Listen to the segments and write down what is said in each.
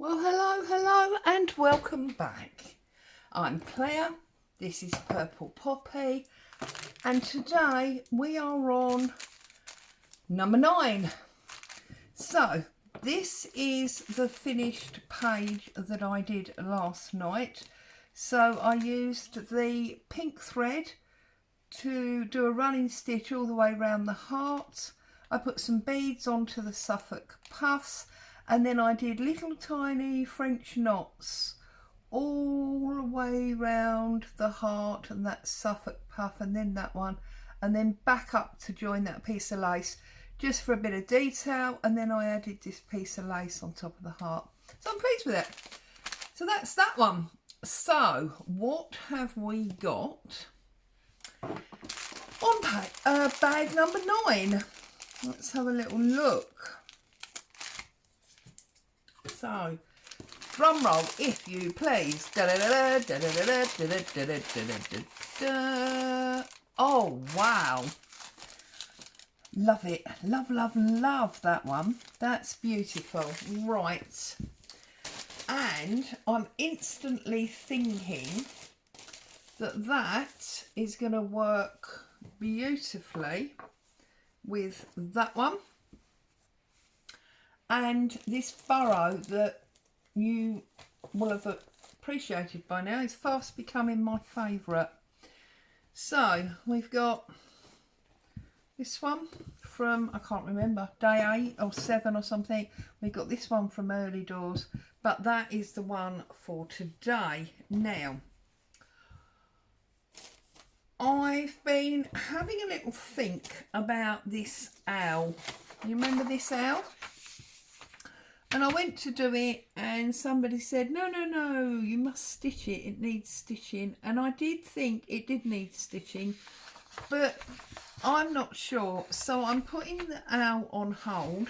Well, hello, and welcome back. I'm Claire, this is Purple Poppy, and today we are on number 9. So, this is the finished page that I did last night. So, I used the pink thread to do a running stitch all the way around the heart. I put some beads onto the Suffolk puffs, and then I did little tiny French knots all the way round the heart and that Suffolk puff, and then that one, and then back up to join that piece of lace just for a bit of detail. And then I added this piece of lace on top of the heart. So I'm pleased with it. So that's that one. So what have we got on bag number 9? Let's have a little look. So, drum roll if you please. Oh wow, love it, love that one. That's beautiful. Right, and I'm instantly thinking that that is going to work beautifully with that one. And this furrow that you will have appreciated by now is fast becoming my favourite. So we've got this one from, I can't remember, day 8 or 7 or something. We've got this one from Early Doors, but that is the one for today. Now, I've been having a little think about this owl. You remember this owl? And I went to do it and somebody said, no, you must stitch it. It needs stitching. And I did think it did need stitching, but I'm not sure. So I'm putting the owl on hold,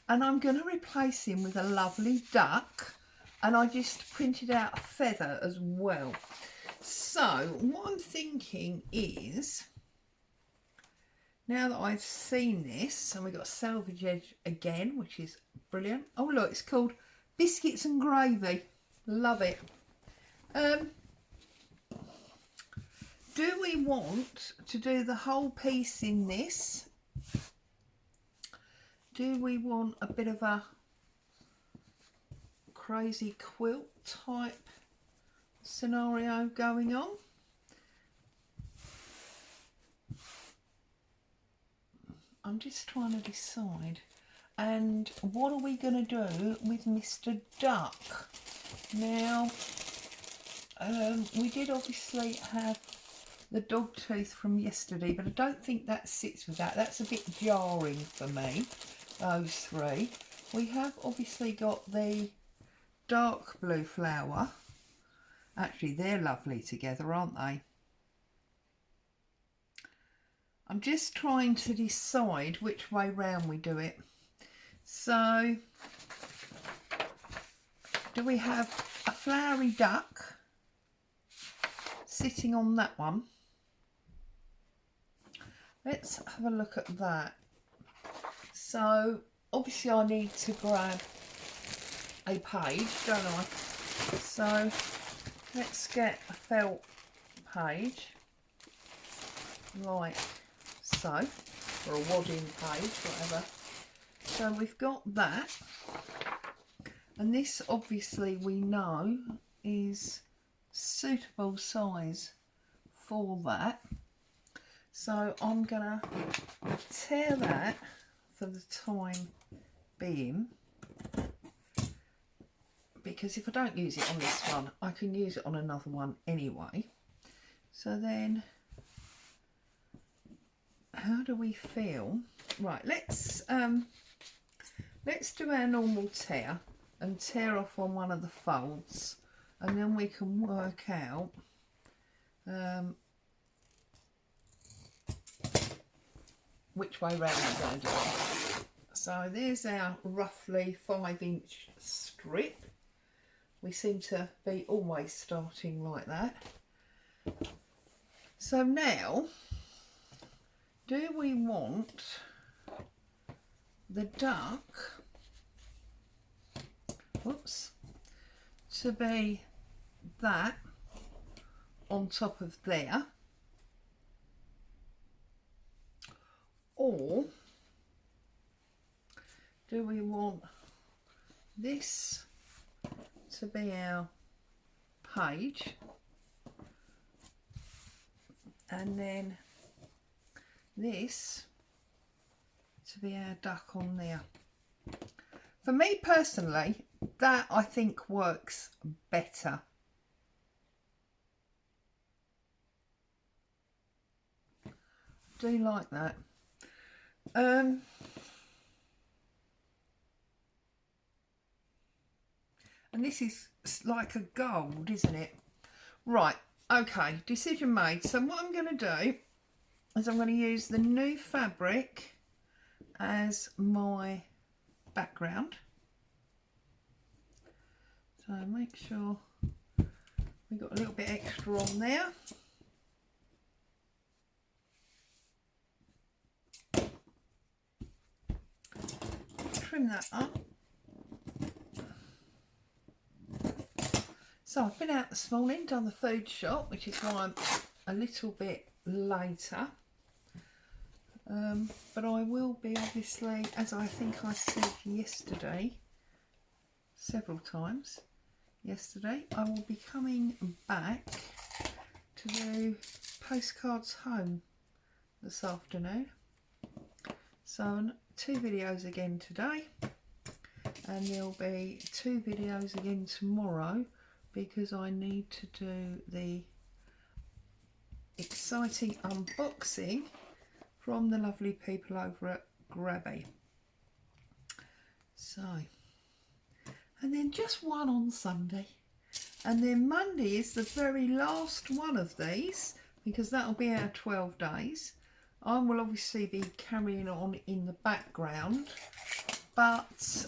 and I'm going to replace him with a lovely duck. And I just printed out a feather as well. So what I'm thinking is, now that I've seen this, and we've got Salvage Edge again, which is brilliant. Oh look, it's called Biscuits and Gravy. Love it. Do we want to do the whole piece in this? Do we want a bit of a crazy quilt type scenario going on? I'm just trying to decide. And what are we going to do with Mr. Duck? Now, we did obviously have the dog tooth from yesterday, but I don't think that sits with that. That's a bit jarring for me, those three. We have obviously got the dark blue flower. Actually, they're lovely together, aren't they? I'm just trying to decide which way round we do it. So, do we have a flowery duck sitting on that one? Let's have a look at that. So, obviously I need to grab a page, don't I? So, let's get a felt page. Right. So, or a wadding page, whatever. So we've got that, and this obviously we know is suitable size for that. So I'm gonna tear that for the time being, because if I don't use it on this one, I can use it on another one anyway. So then, how do we feel? Right, let's do our normal tear and tear off on one of the folds, and then we can work out which way round we're going to do it. So there's our roughly 5-inch strip. We seem to be always starting like that. So now, do we want the duck, oops, to be that on top of there, or do we want this to be our page and then this to be our duck on there? For me personally, that I think works better. I do like that. And this is like a gold, isn't it? Right, okay, decision made. So what I'm going to do is I'm going to use the new fabric as my background. So make sure we've got a little bit extra on there. Trim that up. So I've been out this morning, done the food shop, which is why I'm a little bit later. But I will be, obviously, as I think I said yesterday, several times yesterday, I will be coming back to do postcards home this afternoon. So 2 videos again today, and there'll be 2 videos again tomorrow, because I need to do the exciting unboxing from the lovely people over at Grabby. So, and then just one on Sunday, and then Monday is the very last one of these, because that'll be our 12 days. I will obviously be carrying on in the background, but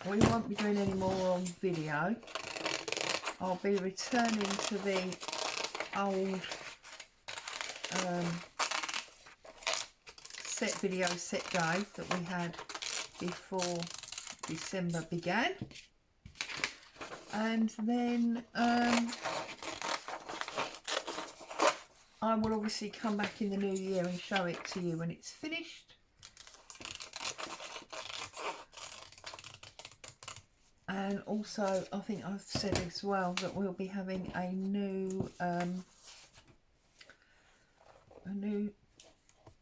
we won't be doing any more on video. I'll be returning to the old set video, set day that we had before December began. And then I will obviously come back in the new year and show it to you when it's finished. And also, I think I've said as well that we'll be having a new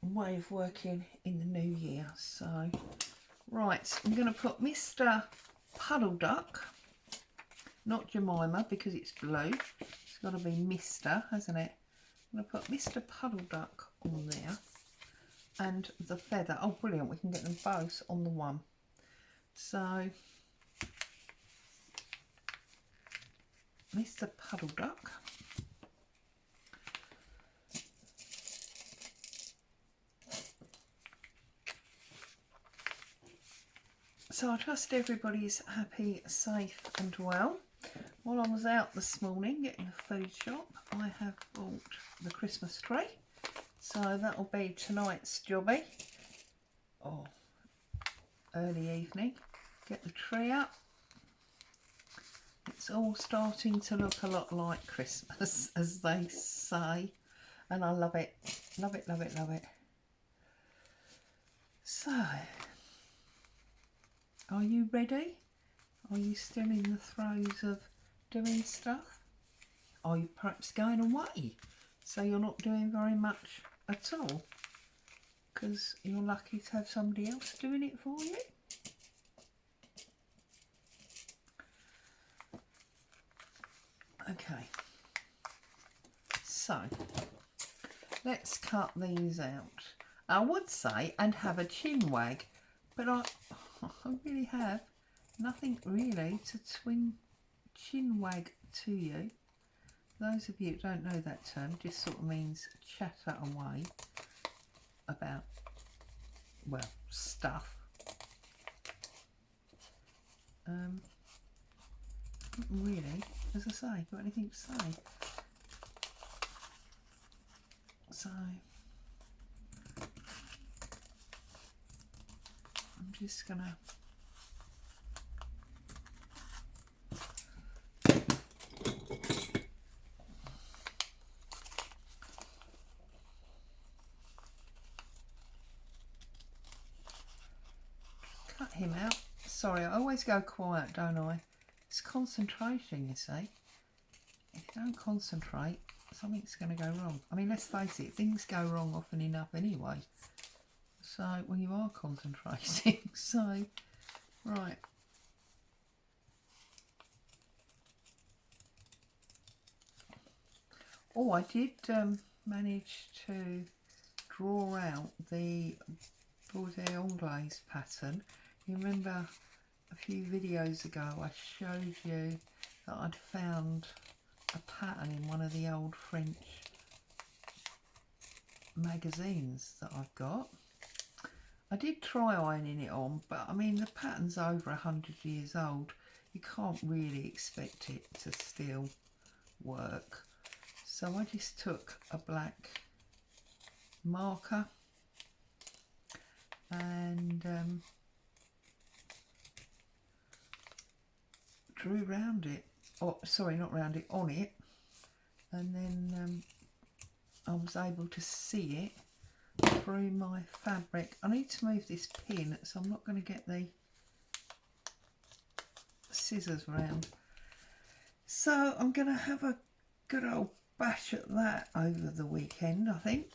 way of working in the new year. So, right, I'm going to put Mr. Puddle Duck, not Jemima, because it's blue. It's got to be Mr., hasn't it? I'm going to put Mr. Puddle Duck on there, and the feather. Oh, brilliant! We can get them both on the one. So, Mr. Puddle Duck. So I trust everybody's happy, safe and well. While I was out this morning getting the food shop, I have bought the Christmas tree. So that'll be tonight's jobby. Oh, early evening. Get the tree up. It's all starting to look a lot like Christmas, as they say. And I love it. Love it, love it, love it. So, are you ready? Are you still in the throes of doing stuff? Are you perhaps going away, so you're not doing very much at all? Because you're lucky to have somebody else doing it for you? Okay, so let's cut these out. I would say, and have a chin wag, but I really have nothing really to chin wag to you. Those of you who don't know that term, just sort of means chatter away about, well, stuff. Really, as I say, got anything to say? So I'm just gonna cut him out. Sorry, I always go quiet, don't I? It's concentration, you see. If you don't concentrate, something's going to go wrong. I mean, let's face it, things go wrong often enough anyway. So, when you are concentrating, so, right. Oh, I did manage to draw out the Bordée Anglaise pattern. You remember a few videos ago I showed you that I'd found a pattern in one of the old French magazines that I've got. I did try ironing it on, but I mean the pattern's over 100 years old. You can't really expect it to still work. So I just took a black marker and drew round it, or sorry, not round it, on it, and then I was able to see it through my fabric. I need to move this pin, so I'm not going to get the scissors round. So I'm going to have a good old bash at that over the weekend, I think.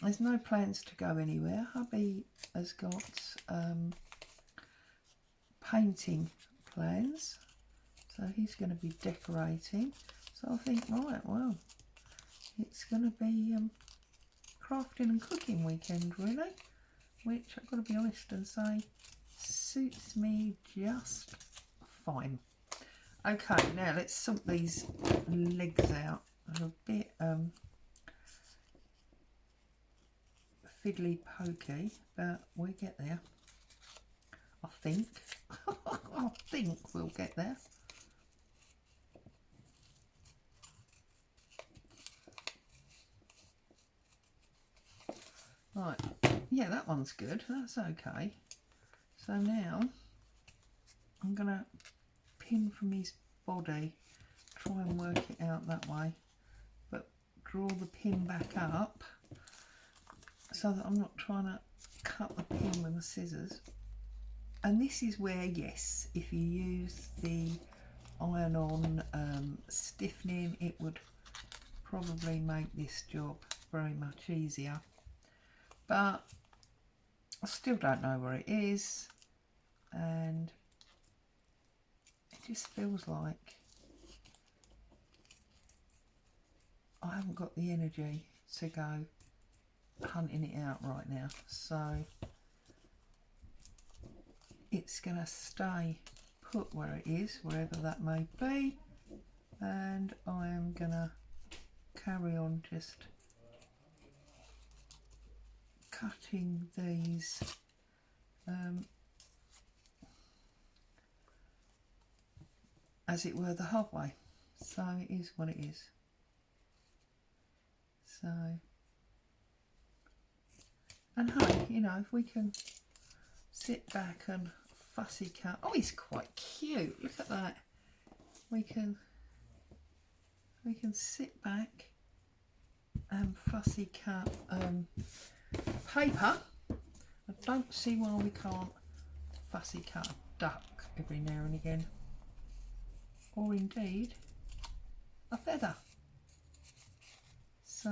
There's no plans to go anywhere. Hubby has got painting plans, so he's going to be decorating. So I think, right, well, it's going to be crafting and cooking weekend, really, which I've got to be honest and say suits me just fine. Okay, now let's sort these legs out. They're a bit fiddly pokey, but we get there. I think. I think we'll get there. Right, yeah, that one's good. That's okay. So now I'm gonna pin from his body, try and work it out that way, but draw the pin back up so that I'm not trying to cut the pin with the scissors. And this is where, yes, if you use the iron-on stiffening, it would probably make this job very much easier. But I still don't know where it is, and it just feels like I haven't got the energy to go hunting it out right now. So it's going to stay put where it is, wherever that may be, and I am going to carry on just cutting these as it were the hard way. So it is what it is. So, and hey, you know, if we can sit back and fussy cut. Oh, he's quite cute. Look at that. We can sit back and fussy cut paper. I don't see why we can't fussy cut a duck every now and again, or indeed a feather. So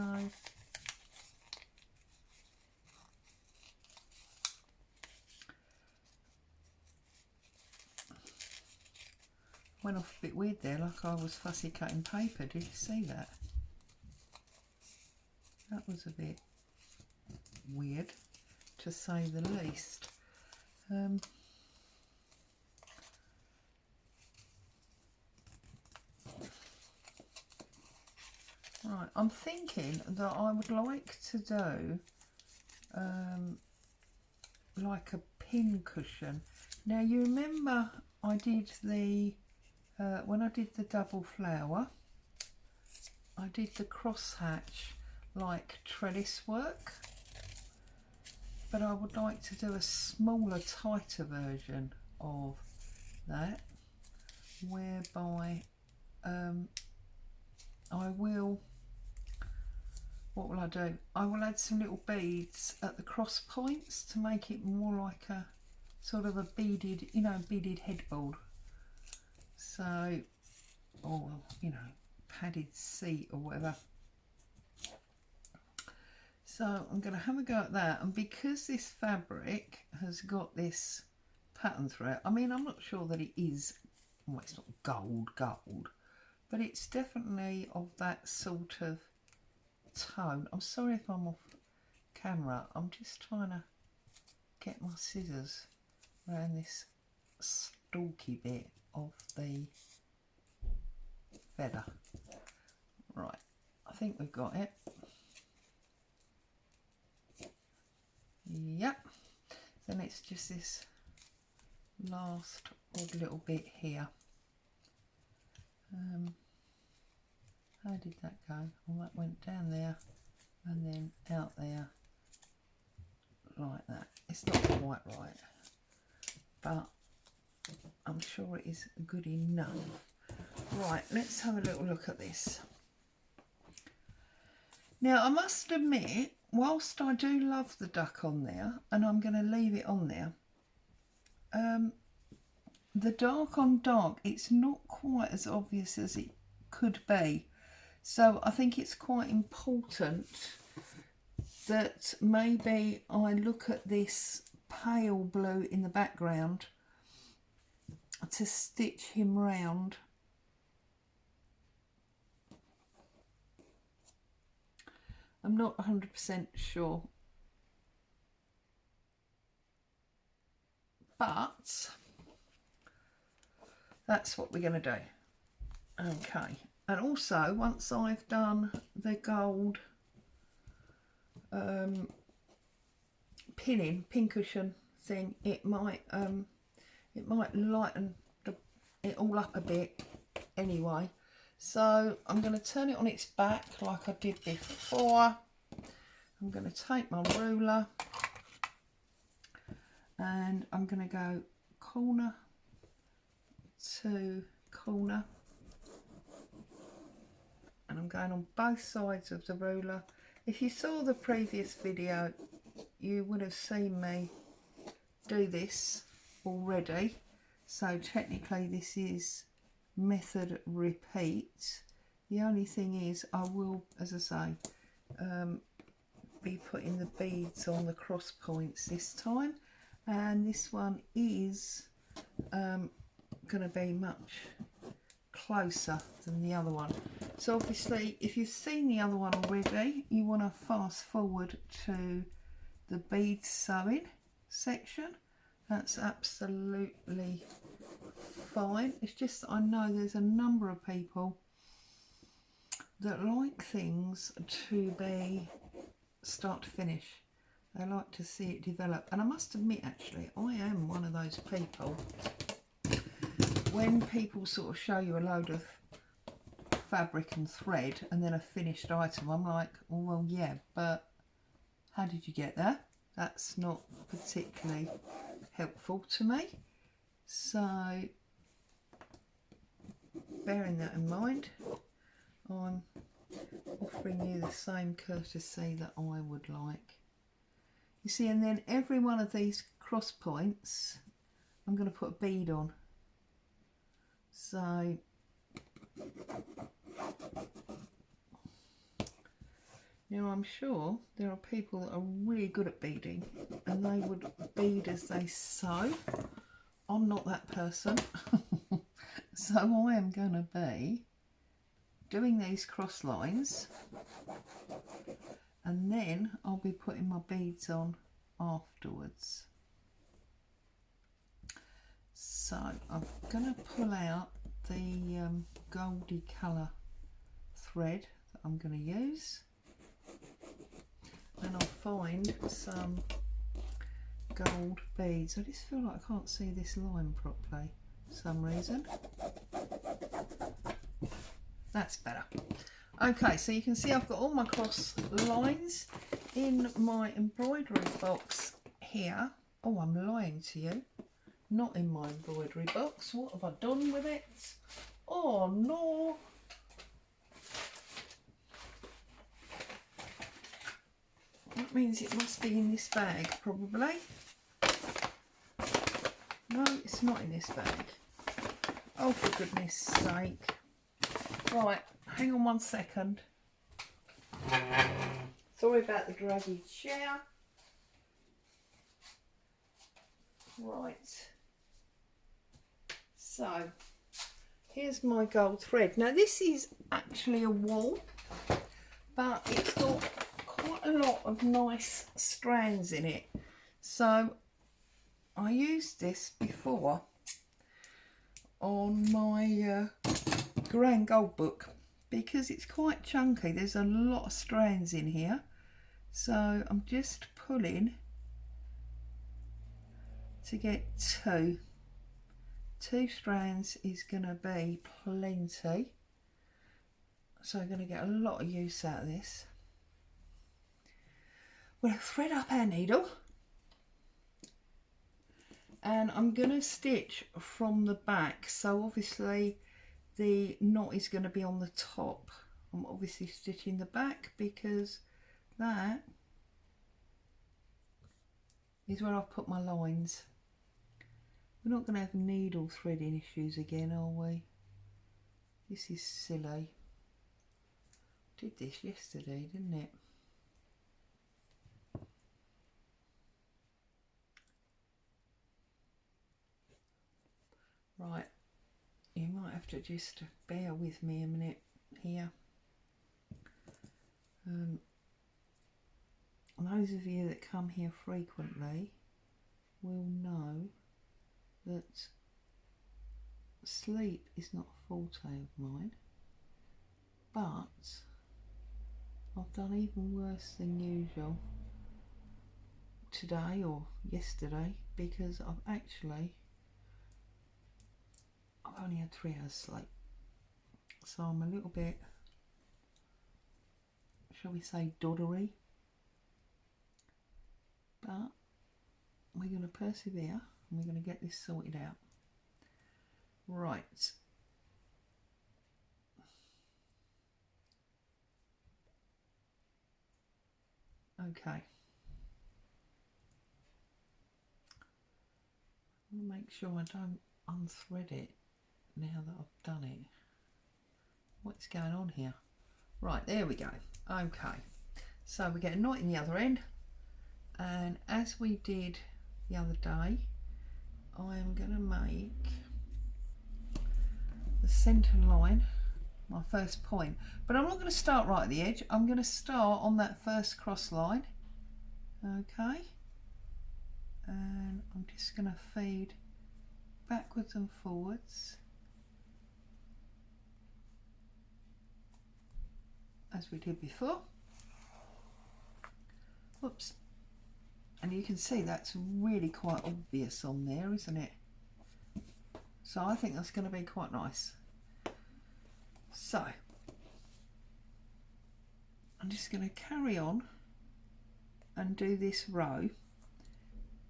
went off a bit weird there, like I was fussy cutting paper. Did you see that? That was a bit weird, to say the least. Right, I'm thinking that I would like to do like a pin cushion. Now you remember I did the when I did the double flower, I did the crosshatch like trellis work, but I would like to do a smaller, tighter version of that, whereby I will, what will I do? I will add some little beads at the cross points to make it more like a sort of a beaded, you know, beaded headboard. So, or, you know, padded seat or whatever. So I'm going to have a go at that. And because this fabric has got this pattern through it, I mean, I'm not sure that it is, well, it's not gold, but it's definitely of that sort of tone. I'm sorry if I'm off camera. I'm just trying to get my scissors around this stalky bit of the feather. Right, I think we've got it. Yep. Then it's just this last odd little bit here. How did that go? Well, that went down there and then out there like that. It's not quite right, but I'm sure it is good enough. Right, let's have a little look at this. Now, I must admit, whilst I do love the duck on there, and I'm going to leave it on there, the dark on dark, it's not quite as obvious as it could be. So I think it's quite important that maybe I look at this pale blue in the background to stitch him round. I'm not 100% sure, but that's what we're going to do. Okay, and also once I've done the gold pincushion thing, it might lighten it all up a bit anyway. So I'm going to turn it on its back like I did before. I'm going to take my ruler and I'm going to go corner to corner, and I'm going on both sides of the ruler. If you saw the previous video, you would have seen me do this already. So technically this is method repeat. The only thing is I will, as I say, be putting the beads on the cross points this time, and this one is going to be much closer than the other one. So obviously if you've seen the other one already, you want to fast forward to the bead sewing section. That's absolutely fine. It's just that I know there's a number of people that like things to be start to finish. They like to see it develop, and I must admit actually I am one of those people. When people sort of show you a load of fabric and thread and then a finished item, I'm like, oh, well, yeah, but how did you get there? That's not particularly helpful to me. So bearing that in mind, I'm offering you the same courtesy that I would like. You see, and then every one of these cross points I'm going to put a bead on. So now I'm sure there are people that are really good at beading and they would bead as they sew. I'm not that person. So I am going to be doing these cross lines and then I'll be putting my beads on afterwards. So I'm going to pull out the goldy colour thread that I'm going to use, and I'll find some gold beads. I just feel like I can't see this line properly for some reason. That's better. Okay, so you can see I've got all my cross lines in my embroidery box here. Oh, I'm lying to you. Not in my embroidery box. What have I done with it? Oh no. That means it must be in this bag probably. It's not in this bag. Oh, for goodness sake. Right, hang on 1 second. Sorry about the draggy chair. Right. So, here's my gold thread. Now, this is actually a wool, but it's got quite a lot of nice strands in it. So, I used this before on my Grand Gold book because it's quite chunky. There's a lot of strands in here. So I'm just pulling to get two. 2 strands is going to be plenty. So I'm going to get a lot of use out of this. We'll thread up our needle. And I'm going to stitch from the back. So obviously the knot is going to be on the top. I'm obviously stitching the back because that is where I've put my lines. We're not going to have needle threading issues again, are we? This is silly. Did this yesterday, didn't it? Right, you might have to just bear with me a minute here. Those of you that come here frequently will know that sleep is not a forte of mine, but I've done even worse than usual today or yesterday because I've only had 3 hours sleep, so I'm a little bit, shall we say, doddery, but we're going to persevere and we're going to get this sorted out. Right. Okay. I'll make sure I don't unthread it now that I've done it. What's going on here? Right, there we go. Okay. So we get a knot in the other end, and as we did the other day, I am going to make the centre line my first point, but I'm not going to start right at the edge. I'm going to start on that first cross line. Okay, and I'm just going to feed backwards and forwards as we did before. Whoops. And you can see that's really quite obvious on there, isn't it? So I think that's going to be quite nice. So I'm just going to carry on and do this row,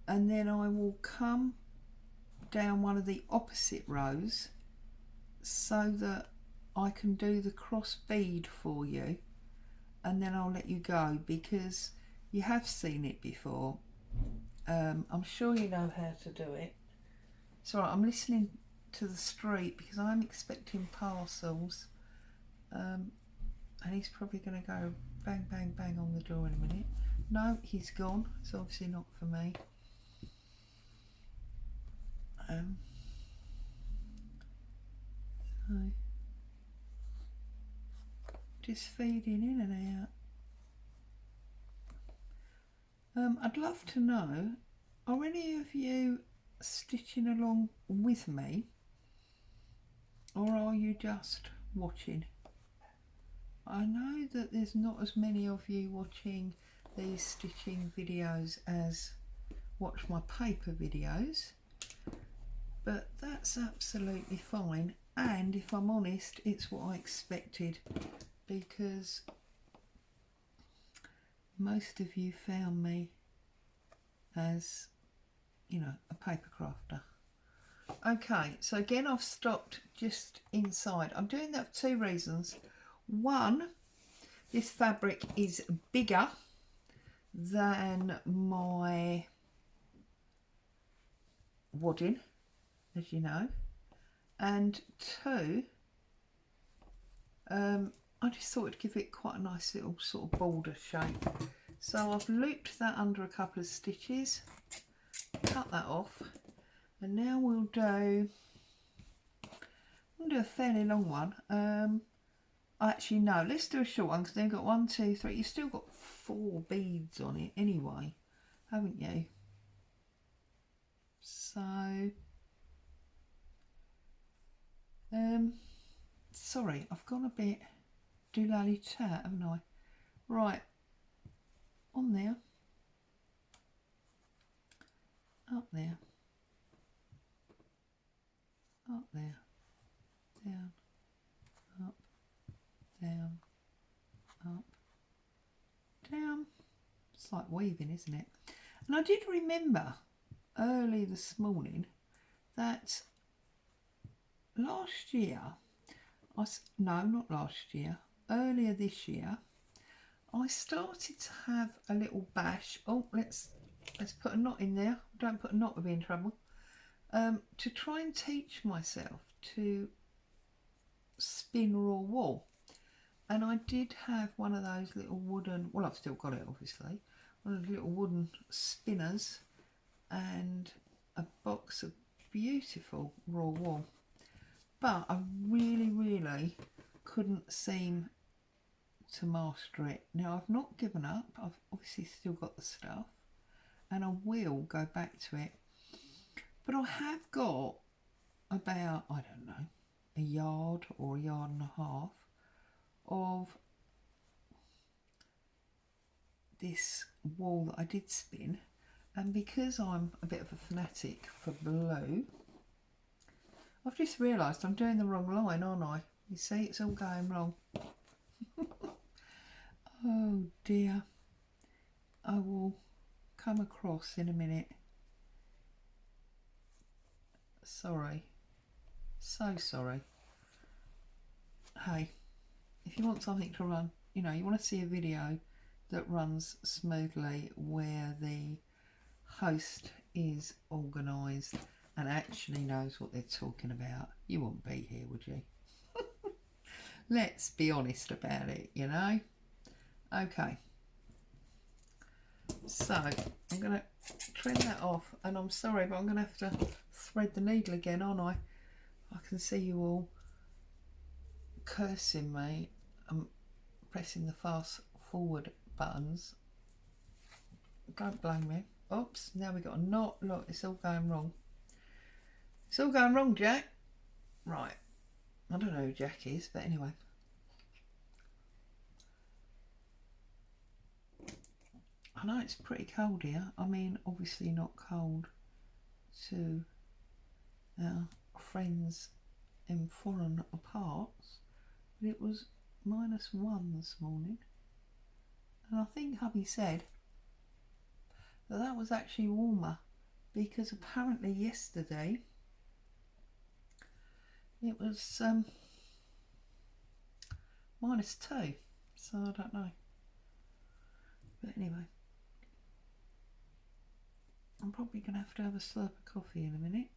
and then I will come down one of the opposite rows so that I can do the cross bead for you, and then I'll let you go because you have seen it before. I'm sure you know how to do it. It's all right, I'm listening to the street because I'm expecting parcels, and he's probably going to go bang bang bang on the door in a minute. No, he's gone. It's obviously not for me. So just feeding in and out. I'd love to know, are any of you stitching along with me, or are you just watching? I know that there's not as many of you watching these stitching videos as watch my paper videos, but that's absolutely fine, and if I'm honest, it's what I expected, because most of you found me as, you know, a paper crafter. Okay, so again I've stopped just inside. I'm doing that for 2 reasons. One, this fabric is bigger than my wadding, as you know, and two, I just thought it'd give it quite a nice little sort of border shape. So I've looped that under a couple of stitches, cut that off, and now we'll do a fairly long one. Actually no, let's do a short one because they've got 1, 2, 3. You've still got 4 beads on it anyway, haven't you? So sorry, I've gone a bit doolally chat, haven't I? Right, on there, up there, up there, down, up, down, up, down. It's like weaving, isn't it? And I did remember early this morning that last year, no, not last year, earlier this year, I started to have a little bash. Oh, let's put a knot in there. Don't put a knot, we'll be in trouble. To try and teach myself to spin raw wool. And I did have one of those little wooden, well, I've still got it obviously, one of the little wooden spinners and a box of beautiful raw wool. But I really couldn't seem to master it. Now I've not given up, I've obviously still got the stuff and I will go back to it, but I have got about, I don't know, a yard or a yard and a half of this wool that I did spin, and because I'm a bit of a fanatic for blue, I've just realised I'm doing the wrong line, aren't I? You see, it's all going wrong. Oh dear. I will come across in a minute. Sorry. So sorry. Hey, if you want something to run, you know, you want to see a video that runs smoothly where the host is organised and actually knows what they're talking about, you wouldn't be here, would you? Let's be honest about it, you know? Okay. So I'm going to trim that off, and I'm sorry, but I'm going to have to thread the needle again, aren't I? I can see you all cursing me. I'm pressing the fast forward buttons. Don't blame me. Oops, now we've got a knot. Look, it's all going wrong. It's all going wrong, Jack. Right. I don't know who Jack is, but anyway. I know it's pretty cold here. I mean, obviously not cold to our friends in foreign parts, but it was -1 this morning. And I think hubby said that that was actually warmer because apparently yesterday it was -2, so I don't know. But anyway, I'm probably going to have a slurp of coffee in a minute.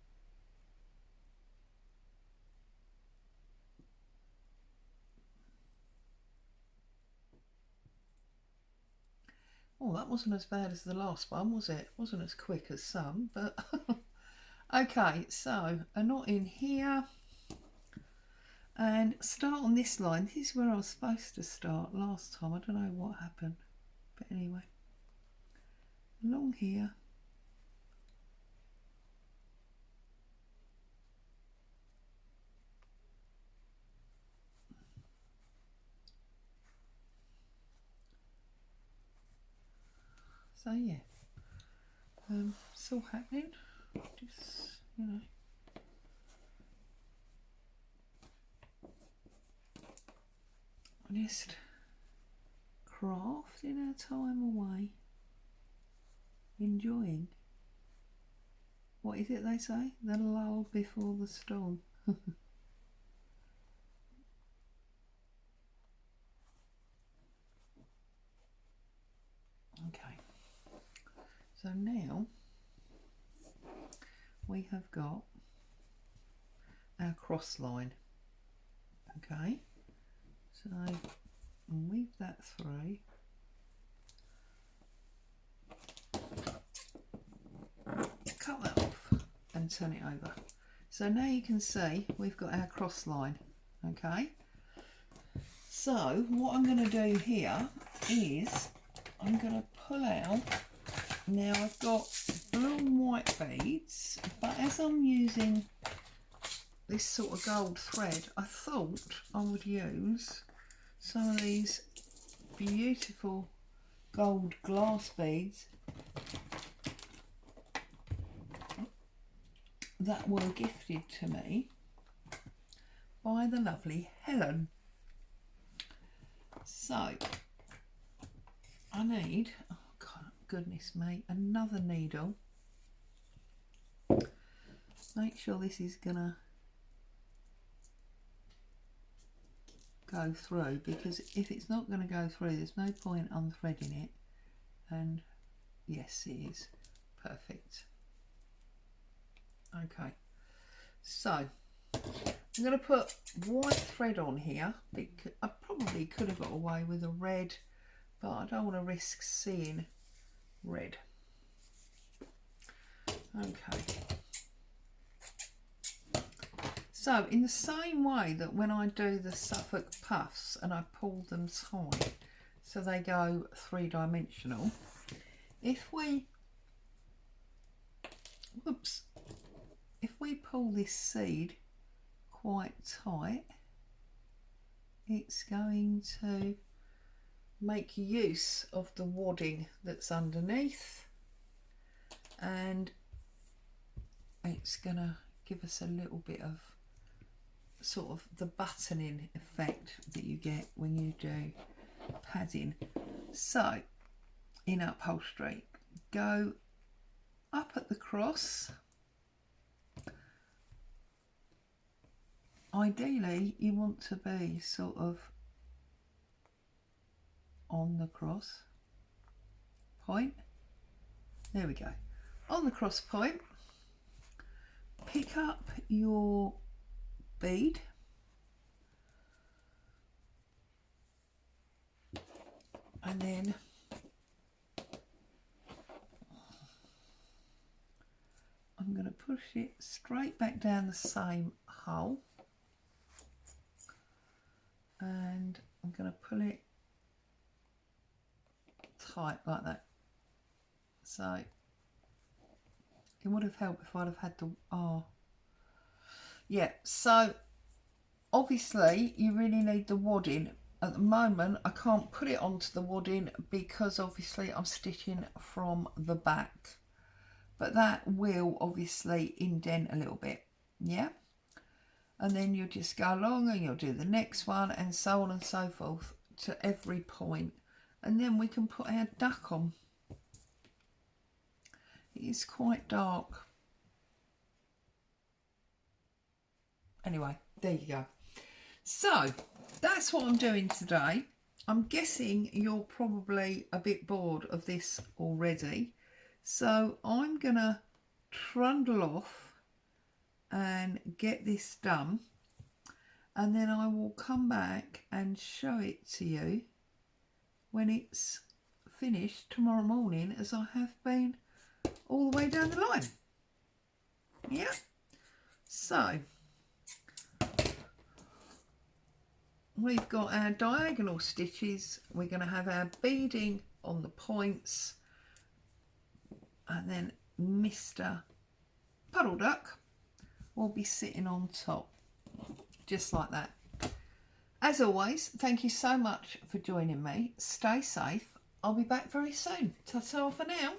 Oh, that wasn't as bad as the last one, was it? Wasn't as quick as some, but okay, so a knot in here and start on this line. This is where I was supposed to start last time. I don't know what happened, but anyway, along here. So yeah, it's all happening. Just, you know, just crafting our time away, enjoying. What is it they say? The lull before the storm. Okay. So now we have got our cross line. Okay, so weave that through. Cut that off and turn it over. So now you can see we've got our cross line. Okay, so what I'm going to do here is I'm going to pull out. Now I've got blue and white beads, but as I'm using this sort of gold thread, I thought I would use some of these beautiful gold glass beads that were gifted to me by the lovely Helen. So I need, oh God, goodness me, another needle. Make sure this is gonna go through, because if it's not going to go through, there's no point unthreading it. And yes, it is perfect. Okay, so I'm going to put white thread on here. I probably could have got away with a red, but I don't want to risk seeing red. Okay. So in the same way that when I do the Suffolk puffs and I pull them tight so they go three-dimensional, if we pull this seed quite tight, it's going to make use of the wadding that's underneath, and it's gonna give us a little bit of sort of the buttoning effect that you get when you do padding. So in upholstery, go up at the cross. Ideally you want to be sort of on the cross point. There we go, on the cross point. Pick up your bead and then I'm going to push it straight back down the same hole, and I'm going to pull it tight like that. So it would have helped if I'd have had the yeah, so obviously you really need the wadding. At the moment I can't put it onto the wadding because obviously I'm stitching from the back, but that will obviously indent a little bit, yeah, and then you'll just go along and you'll do the next one and so on and so forth to every point, and then we can put our duck on. It is quite dark. Anyway, there you go. So that's what I'm doing today. I'm guessing you're probably a bit bored of this already, so I'm gonna trundle off and get this done, and then I will come back and show it to you when it's finished tomorrow morning, as I have been all the way down the line. Yeah, so we've got our diagonal stitches, we're going to have our beading on the points, and then Mr. Puddle Duck will be sitting on top, just like that. As always, thank you so much for joining me. Stay safe. I'll be back very soon. Ta-ta for now.